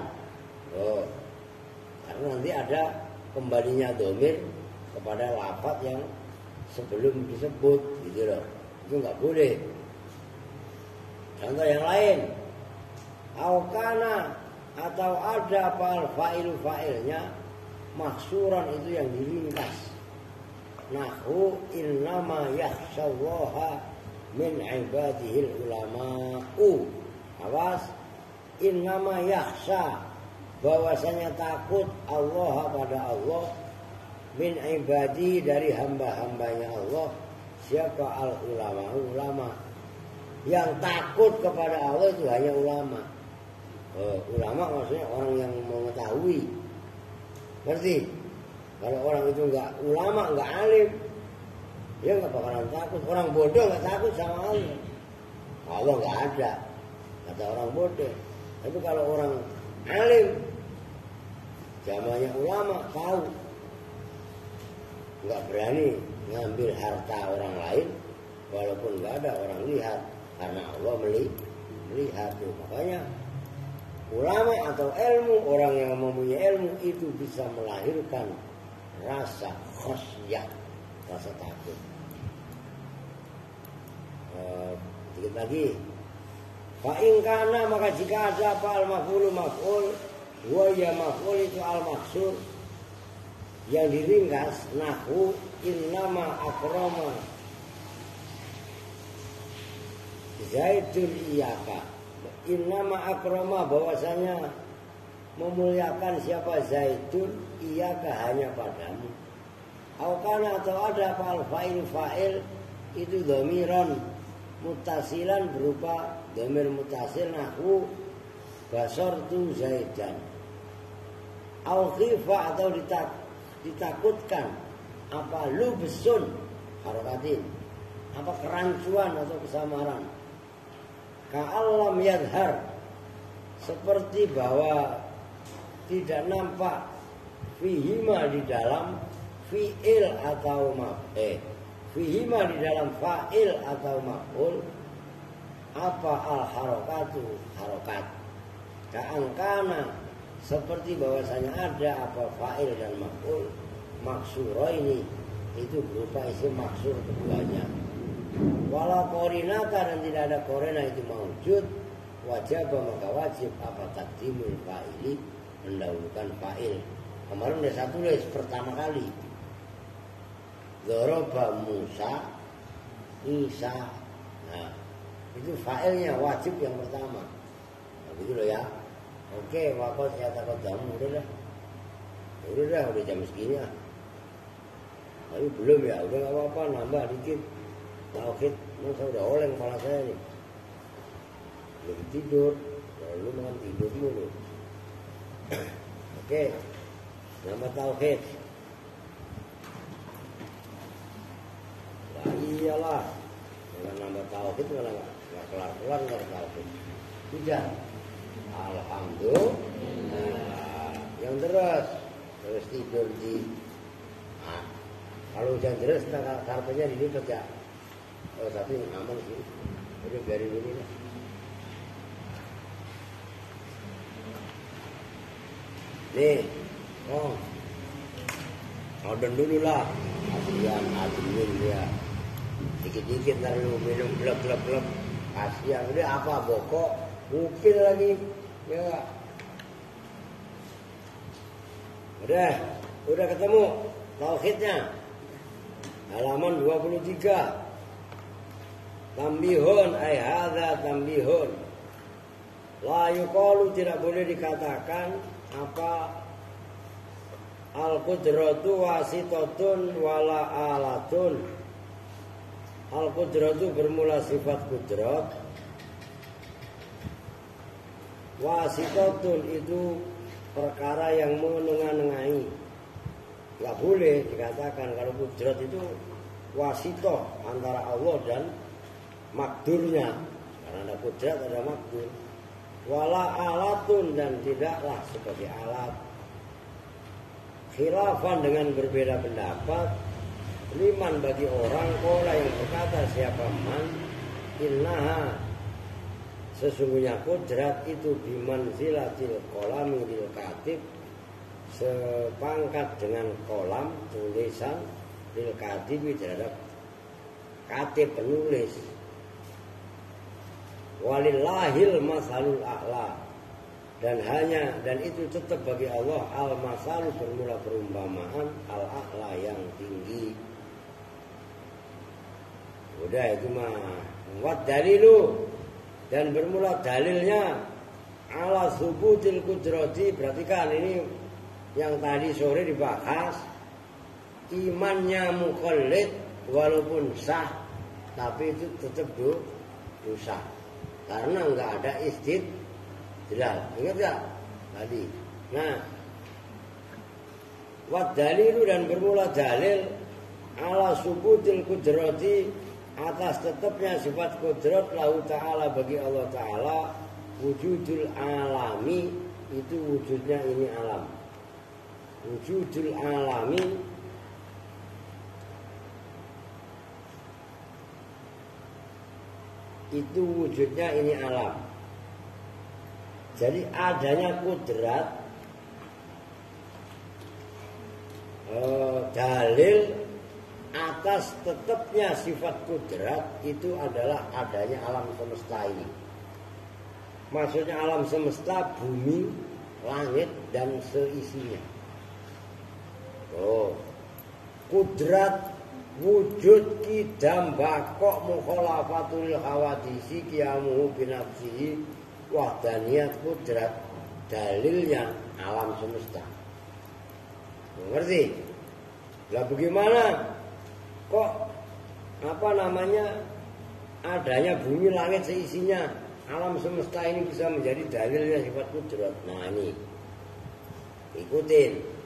Karena nanti ada kembalinya dhamir kepada lafaz yang sebelum disebut, gitu loh. Itu nggak boleh. Contoh yang lain, aukana atau ada fa'ilnya maksuran, itu yang diringkas. Nahwu innama yakhshallaha min ibadihil ulama'u. Awas, innama yakhsha, bahwasanya takut Allah pada Allah, min ibadi, dari hamba-hambanya Allah. Siapa? Al ulama. Yang takut kepada Allah itu hanya ulama. Ulama maksudnya orang yang mengetahui. Ngerti? Kalau orang itu enggak ulama, enggak alim, dia enggak bakalan takut. Orang bodoh enggak takut sama Allah. Allah enggak ada, kata orang bodoh. Tapi kalau orang alim, zamannya ulama, tahu, enggak berani ngambil harta orang lain walaupun enggak ada orang lihat, karena Allah melihat. Makanya ulama atau ilmu, orang yang mempunyai ilmu itu bisa melahirkan rasa khosyah, rasa takut. Sedikit lagi. Fa'in kana, maka jika ada apa al-maf'ulu maf'ul, wa ya maf'ul itu al-maksur, yang diringkas. Nahwu innama akrama Zaidun iyaka. Innama akrama, bahwasanya memuliakan siapa Zaidun iyaka, hanya padamu. Aukana atau ada fa'il itu dhamiran mutasilan, berupa dhamir mutasil. Nahwu basartu Zaidan. Au khifa atau ditakutkan. Apa lubsun, harokatin, apa kerancuan atau kesamaran. Ka'allam yadhar, seperti bahwa tidak nampak fihima, di dalam fi'il atau fihima, di dalam fa'il atau maf'ul, apa al-harokatu, harokat. Ka'angkana, seperti bahwasanya ada apa fa'il dan maf'ul maksuraini, itu berupa isim maksur keduanya. Walau korinata, dan tidak ada korina itu maujud, wajib, maka wajib apa taqdimul fa'ili, mendahulukan fa'il. Kemarin udah saya tulis pertama kali, Dzaraba Musa Isa. Nah, itu fa'ilnya wajib yang pertama. Nah, begitu loh ya. Oke, waktu saya takut jamu, udah jam segini ya. Tapi belum ya, udah nggak apa-apa, nambah dikit. Tauhid, saya udah oleng kepala saya nih. Belum tidur, lalu makan tidur dulu. Oke, nambah tauhid. Nah, iyalah, dengan nambah tauhid malah nggak kelar-kelar nggak tauhid. Tidak. Alhamdulillah. yang terus tidur di. Nah, kalau hujan deras, karpetnya dilipat ya. Oh, tapi aman sih. Udah biarin ini lah. Nih, odon dulu lah. Kasihan, adilin dia. Dikit-dikit ntar lu minum glep. Kasihan, udah apa bokok, mungkin lagi. Ya. Udah ketemu tauhidnya. Halaman 23. Tambihun ay hadza tambihun. La yuqalu, tidak boleh dikatakan apa al-qudratu wasitatun wala alatun. Al-qudratu bermula sifat kudrat. Wasitatun itu perkara yang menengahi. Enggak boleh dikatakan kalau kudrat itu wasitoh antara Allah dan makdurnya, karena ada kudrat ada makdur. Wala alatun, dan tidaklah sebagai alat. Khilafan, dengan berbeda pendapat. Liman, bagi orang kola yang berkata siapa man innaha, sesungguhnya kudrat itu bimanzilatil kolami lil katib, sepangkat dengan kolam tulisan lil katibi terhadap katib penulis. Walillahil masalul a'la, dan itu tetap bagi Allah al masalu, bermula perumpamaan, al a'la yang tinggi. Udah itu mah. Wat dalilu, dan bermula dalilnya ala subutil kudrati. Perhatikan ini yang tadi sore dibahas, imannya muqallid walaupun sah, tapi itu tetap dosa. Karena enggak ada istidlal. Ingat enggak tadi? Nah, wa dalilu, dan bermula dalil ala subutil kudrati, atas tetapnya sifat kudrat lahu ta'ala, bagi Allah Ta'ala. Wujudul alami, itu wujudnya ini alam. Wujudul alami itu wujudnya ini alam. Jadi adanya kudrat dalil atas tetapnya sifat kudrat itu adalah adanya alam semesta ini. Maksudnya alam semesta, bumi, langit, dan seisinya. Kudrat wujud kidam bakok mukhalafatul hawadisi kiamuhu binafsihi wahdaniyat kudrat, dalilnya alam semesta. Ngerti? Lah bagaimana kok adanya bumi langit seisinya, alam semesta ini bisa menjadi dalilnya sifat kudrat? Nah ini ikutin.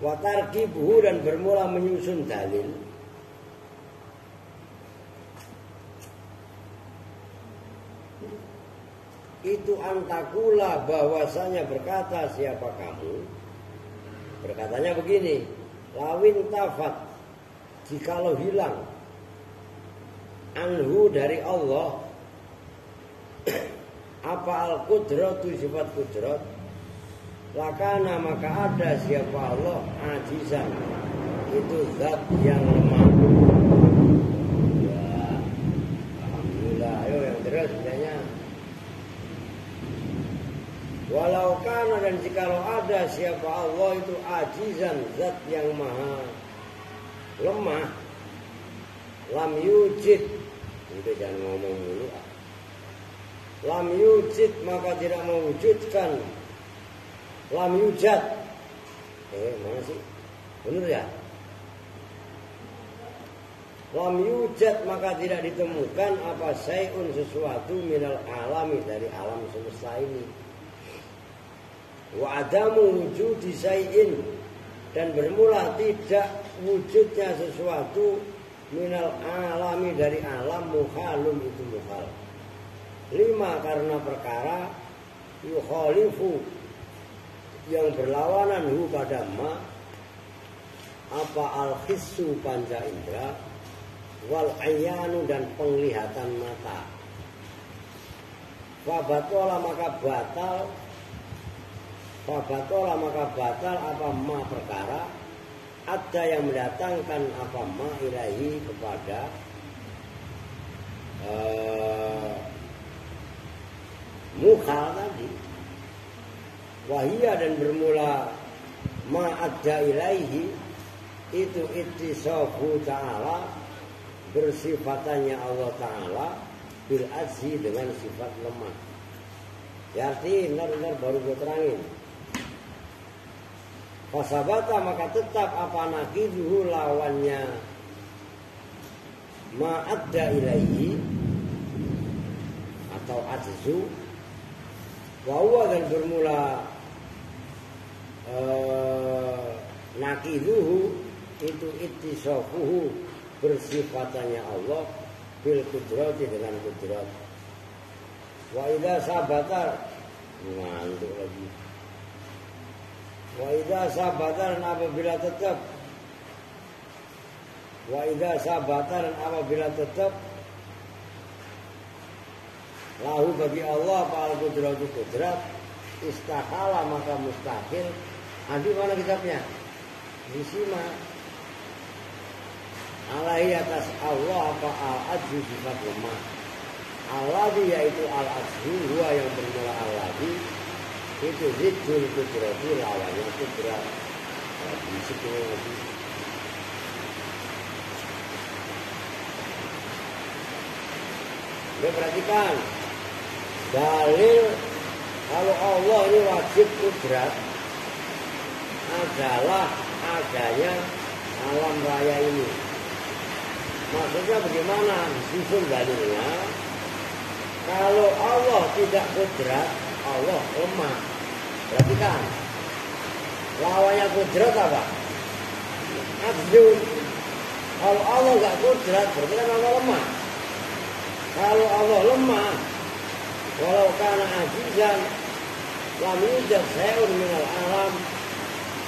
Watarkibuhu, dan bermula menyusun dalil. Itu antakula, bahwasanya berkata siapa kamu. Berkatanya begini, lawin tafat, jikalau hilang anhu, dari Allah, apa al-qudratu, sifat kudrat, lakana, maka ada siapa Allah ajizan, itu zat yang lemah. Ya, alhamdulillah. Ayo yang terus misalnya. Walau kana, dan jikalau ada siapa Allah itu ajizan, zat yang maha lemah, lam yujid, udah jangan ngomong dulu. Lam yujid, maka tidak mewujudkan. Lam yujad, mana sih? Benar ya? Lam yujad, maka tidak ditemukan apa syai'un, sesuatu minal alami, dari alam semesta ini. Wa adamu wujudi syai'in, dan bermula tidak wujudnya sesuatu minal alami, dari alam, muhalun, itu muhal. 5, karena perkara yukhalifu yang berlawanan hu pada ma apa al-hissu panca indra wal ayanu dan penglihatan mata. Fabatola maka batal apa ma perkara ada yang mendatangkan apa ma ilahi kepada mukhal tadi. Wahia dan bermula ma ada ilaihi itu ittisafu ta'ala bersifatannya Allah Ta'ala bil azzi dengan sifat lemah. Ya arti benar baru gue terangin. Fasabata maka tetap apa nakiduhu lawannya ma'adda ilaihi atau ajzu wahuwa dan bermula nakiduhu itu ittisafuhu bersifatannya Allah bil kudrati dengan kudrat. Wa idza sabata ngantuk lagi. Wa idza sabata dan apabila tetap lahu bagi Allah pa'al kudratu kudrat istakhala maka mustahil. Adi mana kitabnya? Disima alaihi atas Allah apa al-ajzu sifat lemah. Alladhi yaitu al-ajzu huwa yang bermula alladhi itu ziddul kudrati lawannya kudrat. Bisik lagi. Perhatikan dalil kalau Allah ini wajib kudrat adalah adanya alam raya ini. Maksudnya bagaimana? Disusun dalilnya. Kalau Allah tidak kudrat, Allah lemah. Perhatikan. Lawannya kudrat apa? Ajzu. Kalau Allah nggak kudrat, berarti kan Allah lemah. Kalau Allah lemah, walau kana ajizan, lam yujad syai'un minal alam.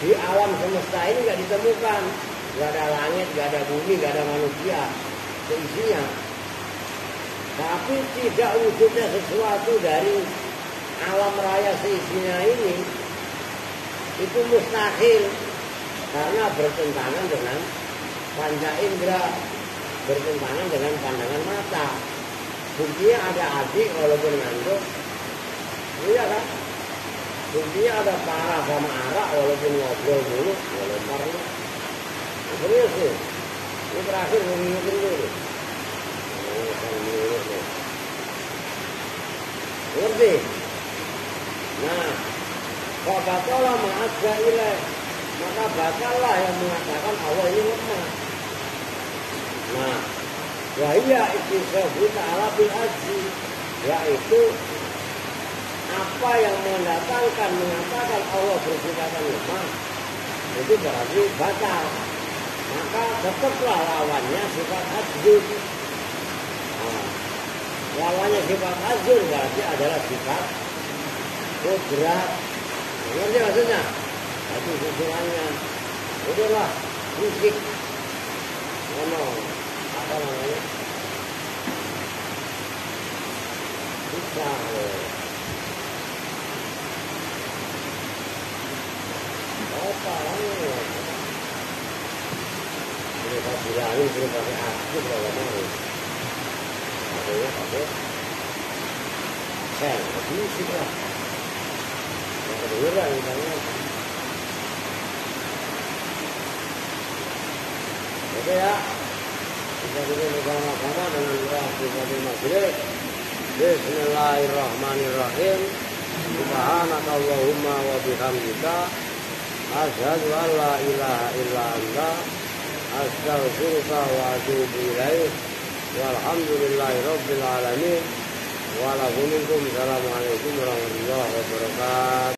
Di alam semesta ini nggak ditemukan. Gak ada langit, gak ada bumi, gak ada manusia seisinya. Tapi tidak wujudnya sesuatu dari alam raya seisinya ini itu mustahil karena bertentangan dengan panca indera, bertentangan dengan pandangan mata. Buktinya ada adik walaupun ngantuk, iya kan? Buktinya ada parah sama arak walaupun ngobrol dulu, walaupun serius sih, ini terakhir mengingetin dulu. Ngerti? Nah, kok batalah ma'adza ilaih, maka batallah yang mengatakan Allah ini lemah. Nah, wahia ittisafu ta'ala bil ajzi, yaitu apa yang mendatangkan mengatakan Allah bersifatan lemah, itu berarti batal. Maka tetaplah lawannya sifat ajzu. Nah, lawannya sifat ajzu berarti adalah sifat kudrat. Ngerti maksudnya? Itu susulannya. Udahlah, musik. Ngomong. Apa namanya? Bisa. Apa namanya? Saya bilangin suruh pakai aku kalau mau. Pakai sen, musik lah. Yang kedengeran misalnya. Oke ya, kita dulu bersama-sama dengan doa Sifatul Maghrib. Bismillahirrahmanirrahim. Subhanakallahumma wa bihamdika asyhadu an la ilaha illa anta astaghfiruka wa atubu ilaik. Walhamdulillahi rabbil alamin. Wa lakum minkum. Assalamualaikum warahmatullahi wabarakatuh.